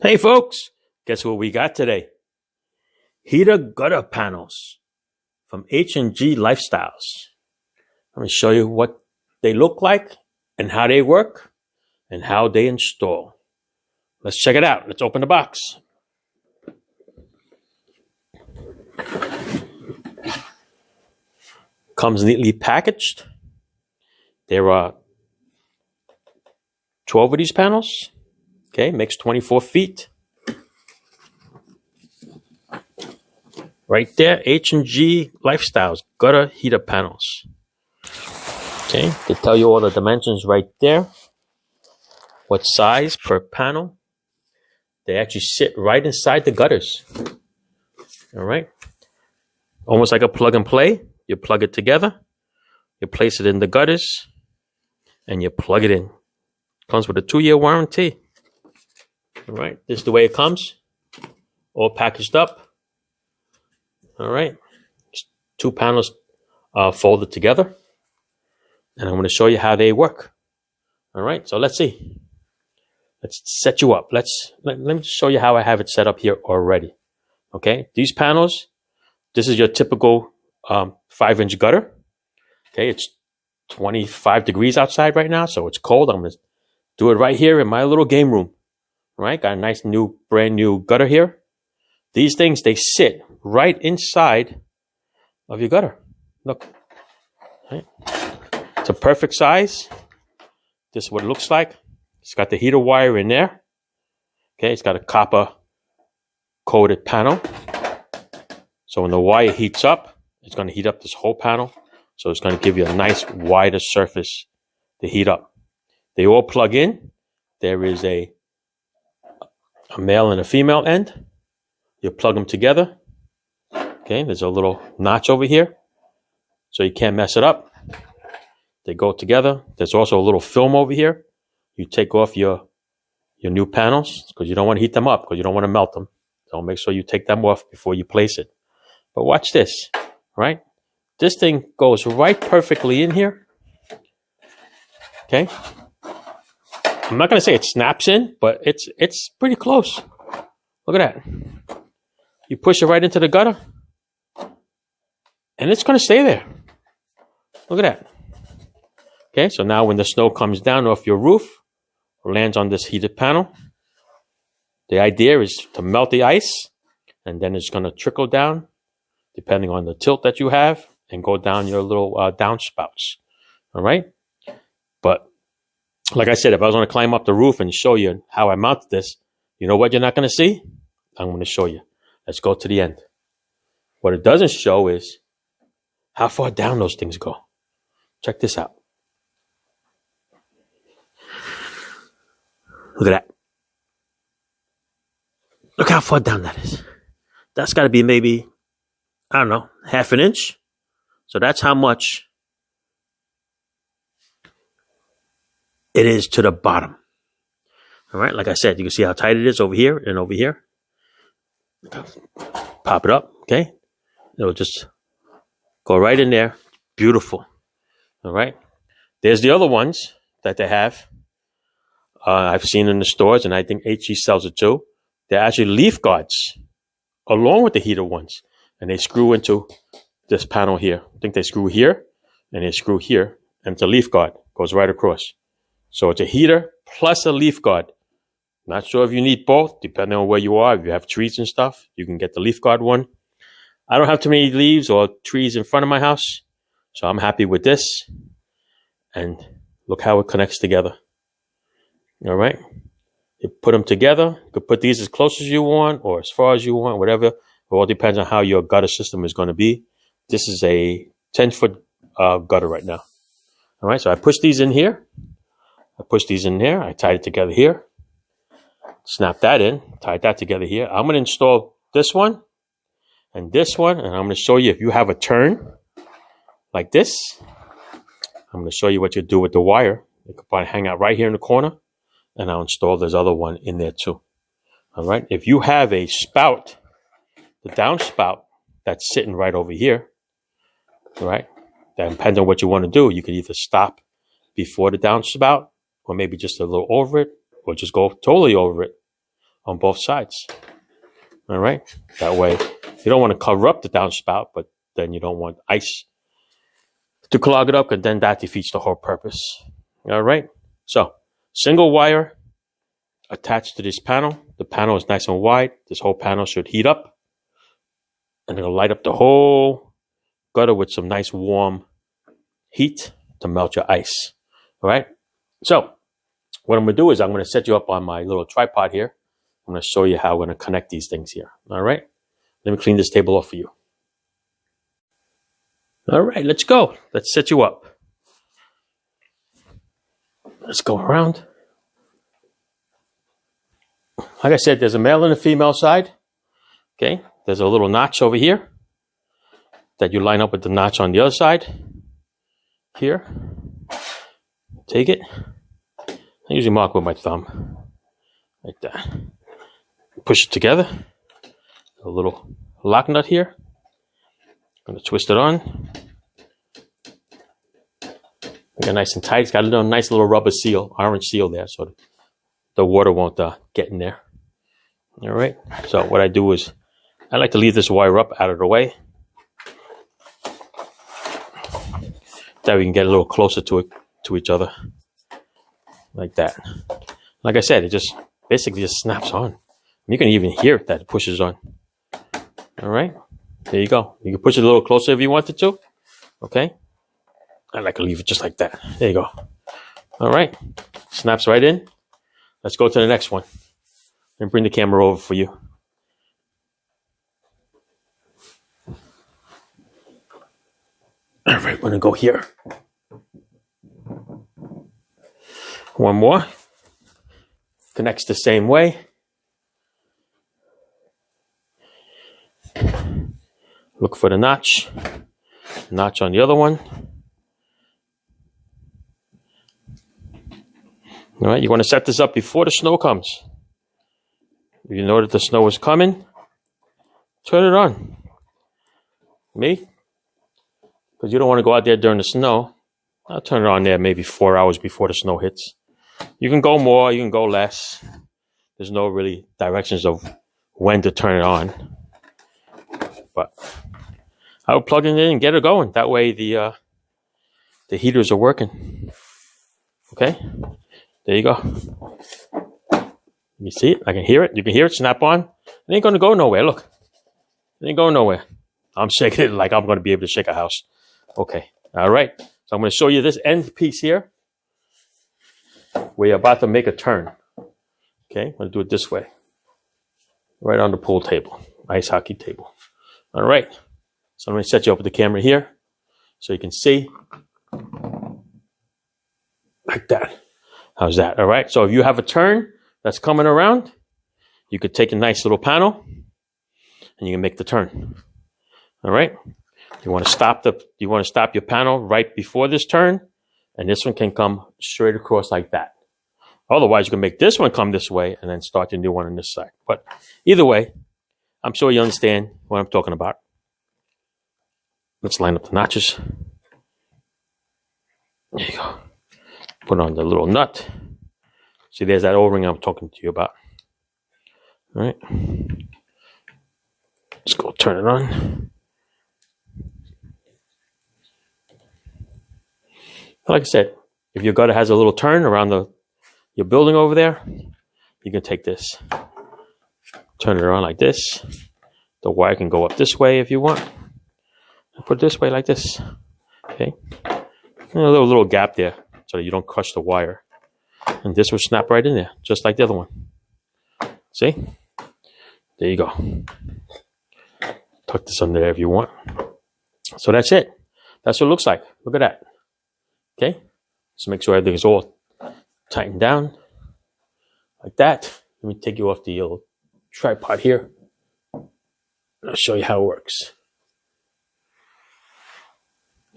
Hey folks, guess what we got today? Heater gutter panels from H&G Lifestyles. I'm going to show you what they look like and how they work and how they install. Let's check it out. Let's open the box. Comes neatly packaged. There are 12 of these panels. Okay, makes 24 feet. Right there, H&G Lifestyles gutter heater panels. Okay, they tell you all the dimensions right there. What size per panel. They actually sit right inside the gutters. All right. Almost like a plug and play. You plug it together. You place it in the gutters. And you plug it in. Comes with a 2-year warranty. All right. This is the way it comes. All packaged up. All right. Just 2 panels folded together. And I'm going to show you how they work. All right. So let's see. Let's set you up. Let me show you how I have it set up here already. Okay. These panels, this is your typical 5-inch gutter. Okay. It's 25 degrees outside right now, so it's cold. I'm going to do it right here in my little game room. All right. Got a nice brand new gutter here. These things, they sit right inside of your gutter. Look. Right. It's a perfect size. This is what it looks like. It's got the heater wire in there. Okay, it's got a copper coated panel. So when the wire heats up, it's going to heat up this whole panel. So it's going to give you a nice wider surface to heat up. They all plug in. There is a male and a female end. You plug them together. Okay, there's a little notch over here, so you can't mess it up. They go together. There's also a little film over here. You take off your new panels because you don't want to heat them up because you don't want to melt them. So make sure you take them off before you place it. But watch this, right? This thing goes right perfectly in here. Okay. I'm not going to say it snaps in, but it's pretty close. Look at that. You push it right into the gutter, and it's going to stay there. Look at that. Okay, so now when the snow comes down off your roof, or lands on this heated panel, the idea is to melt the ice, and then it's going to trickle down, depending on the tilt that you have, and go down your little downspouts. All right? But like I said, if I was going to climb up the roof and show you how I mounted this, you know what you're not going to see? I'm going to show you. Let's go to the end. What it doesn't show is how far down those things go. Check this out. Look at that. Look how far down that is. That's got to be maybe, I don't know, half an inch. So that's how much it is to the bottom. All right. Like I said, you can see how tight it is over here and over here. Pop it up. Okay. It'll just go right in there. Beautiful. All right. There's the other ones that they have. I've seen in the stores, and I think H&G sells it too. They're actually leaf guards along with the heater ones. And they screw into this panel here. I think they screw here and they screw here. And it's a leaf guard. Goes right across. So it's a heater plus a leaf guard. Not sure if you need both, depending on where you are. If you have trees and stuff, you can get the leaf guard one. I don't have too many leaves or trees in front of my house, so I'm happy with this. And look how it connects together. All right. You put them together. You could put these as close as you want or as far as you want, whatever. It all depends on how your gutter system is going to be. This is a 10-foot gutter right now. All right. So I push these in here. I push these in there. I tied it together here. Snap that in. Tie that together here. I'm going to install this one and this one. And I'm going to show you if you have a turn like this. I'm going to show you what you do with the wire. You can probably hang out right here in the corner. And I'll install this other one in there too. All right. If you have a spout, the downspout that's sitting right over here, all right, that depends on what you want to do. You can either stop before the downspout or maybe just a little over it or just go totally over it. on both sides. All right. That way, you don't want to cover up the downspout, but then you don't want ice to clog it up, and then that defeats the whole purpose. All right. So, single wire attached to this panel. The panel is nice and wide. This whole panel should heat up, and it'll light up the whole gutter with some nice warm heat to melt your ice. All right. So, what I'm going to do is I'm going to set you up on my little tripod here. I'm going to show you how we're going to connect these things here. All right. Let me clean this table off for you. All right, let's go. Let's set you up. Let's go around. Like I said, there's a male and a female side. Okay. There's a little notch over here that you line up with the notch on the other side. Here. Take it. I usually mark with my thumb. Like that. Push it together. A little lock nut here. I'm going to twist it on. Make it nice and tight. It's got a nice little rubber seal, orange seal there, so the water won't get in there. All right. So what I do is I like to leave this wire up out of the way. That we can get a little closer to each other. Like that. Like I said, it just basically just snaps on. You can even hear it that it pushes on. All right. There you go. You can push it a little closer if you wanted to. Okay. I like to leave it just like that. There you go. All right. Snaps right in. Let's go to the next one. And bring the camera over for you. All right. We're going to go here. One more. Connects the same way. Look for the notch. Notch on the other one. All right, you want to set this up before the snow comes. If you know that the snow is coming, turn it on. Me? Because you don't want to go out there during the snow. I'll turn it on there maybe 4 hours before the snow hits. You can go more, you can go less. There's no really directions of when to turn it on. But I would plug it in and get it going. That way the heaters are working. Okay? There you go. You see it? I can hear it. You can hear it snap on. It ain't going to go nowhere. Look. It ain't going nowhere. I'm shaking it like I'm going to be able to shake a house. Okay. All right. So I'm going to show you this end piece here. Where you're about to make a turn. Okay. I'm going to do it this way. Right on the pool table. Ice hockey table. All right. So I'm going to set you up with the camera here. So you can see. Like that. How's that? All right. So if you have a turn that's coming around, you could take a nice little panel and you can make the turn. All right. You want to stop your panel right before this turn, and this one can come straight across like that. Otherwise, you can make this one come this way and then start your new one on this side. But either way, I'm sure you understand what I'm talking about. Let's line up the notches. There you go. Put on the little nut. See, there's that O-ring I'm talking to you about. All right. Let's go turn it on. Like I said, if your gutter has a little turn around your building over there, you can take this, turn it around like this. The wire can go up this way if you want. Put it this way like this. Okay. And a little gap there so that you don't crush the wire. And this will snap right in there, just like the other one. See? There you go. Tuck this under there if you want. So that's it. That's what it looks like. Look at that. Okay? So make sure everything is all tightened down. Like that. Let me take you off the old tripod here. I'll show you how it works.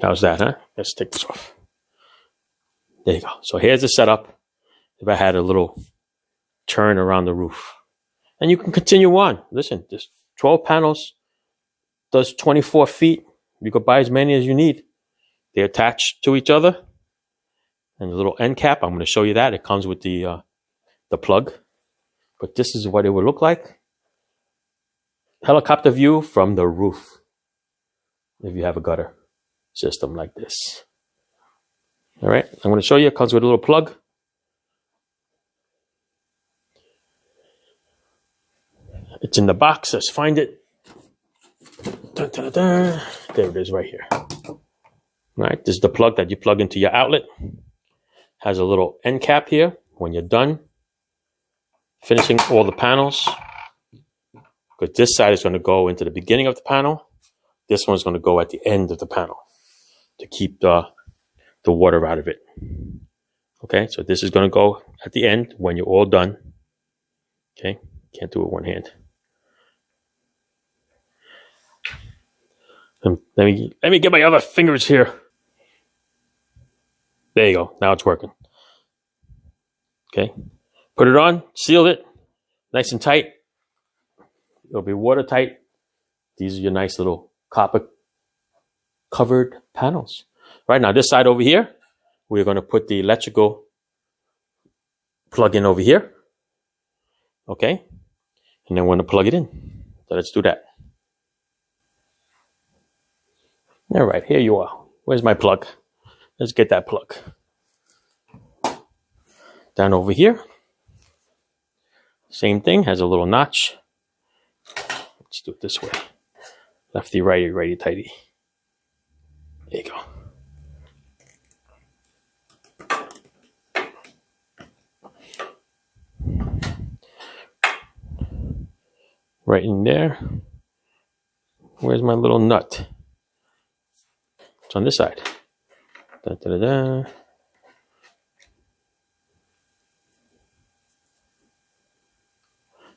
How's that, huh? Let's take this off. There you go. So here's the setup. If I had a little turn around the roof. And you can continue on. Listen, there's 12 panels. Does 24 feet. You could buy as many as you need. They're attached to each other. And the little end cap, I'm going to show you that. It comes with the plug. But this is what it would look like. Helicopter view from the roof. If you have a gutter system like this. All right, I'm going to show you. It comes with a little plug. It's in the box. Let's find it. Dun, dun, dun, dun. There it is right here. All right, this is the plug that you plug into your outlet. Has a little end cap here. When you're done finishing all the panels, because this side is going to go into the beginning of the panel. This one's going to go at the end of the panel to keep the water out of it. Okay, so this is going to go at the end when you're all done. Okay, can't do it with one hand. Let me get my other fingers here. There you go. Now it's working. Okay, put it on, seal it, nice and tight. It'll be watertight. These are your nice little copper covered panels. Right now, this side over here, we're going to put the electrical plug in over here. Okay, and then we're going to plug it in. So let's do that. All right, here you are. Where's my plug? Let's get that plug. Down over here. Same thing, has a little notch. Let's do it this way. Lefty, righty, righty, tighty. There you go. Right in there. Where's my little nut? It's on this side. Da, da, da, da.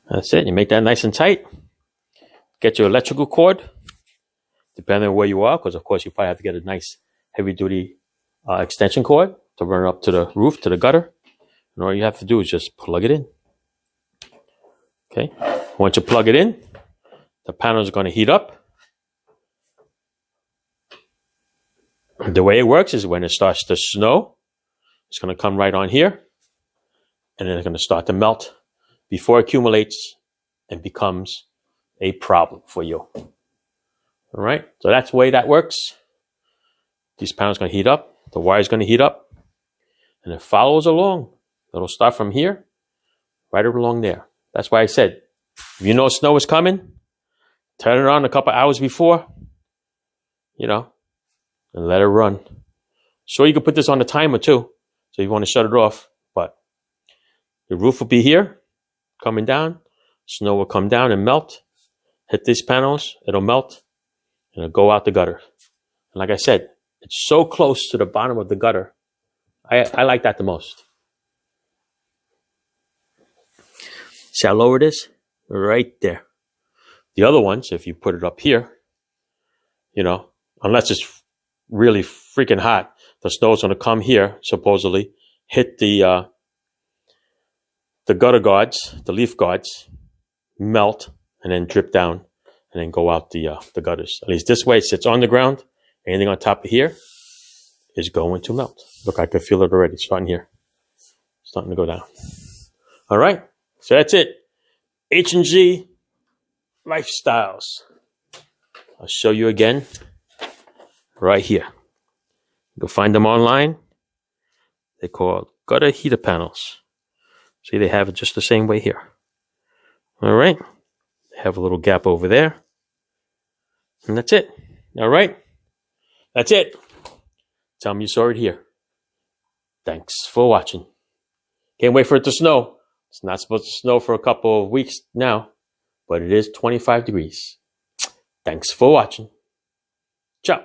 That's it. You make that nice and tight. Get your electrical cord, depending on where you are, because of course you probably have to get a nice heavy-duty extension cord to run it up to the roof, to the gutter. And all you have to do is just plug it in. Okay. Once you plug it in, the panel is going to heat up. The way it works is when it starts to snow, it's going to come right on here, and then it's going to start to melt before it accumulates and becomes a problem for you. All right, so that's the way that works. These panels are going to heat up, the wire is going to heat up, and it follows along. It'll start from here, right along there. That's why I said, if you know snow is coming, turn it on a couple hours before, and let it run. Sure, you can put this on the timer too, so you want to shut it off, but the roof will be here, coming down, snow will come down and melt, hit these panels, it'll melt, and it'll go out the gutter. And like I said, it's so close to the bottom of the gutter. I like that the most. See how low it is? Right there. The other ones, if you put it up here, unless it's really freaking hot, the snow's going to come here, supposedly, hit the gutter guards, the leaf guards, melt, and then drip down, and then go out the gutters. At least this way, it sits on the ground. Anything on top of here is going to melt. Look, I can feel it already starting here. Starting to go down. All right, so that's it. H&G Lifestyles. I'll show you again right here. You can find them online. They're called gutter heater panels. See, they have it just the same way here. All right. They have a little gap over there. And that's it. All right. That's it. Tell me you saw it here. Thanks for watching. Can't wait for it to snow. It's not supposed to snow for a couple of weeks now, but it is 25 degrees. Thanks for watching. Ciao.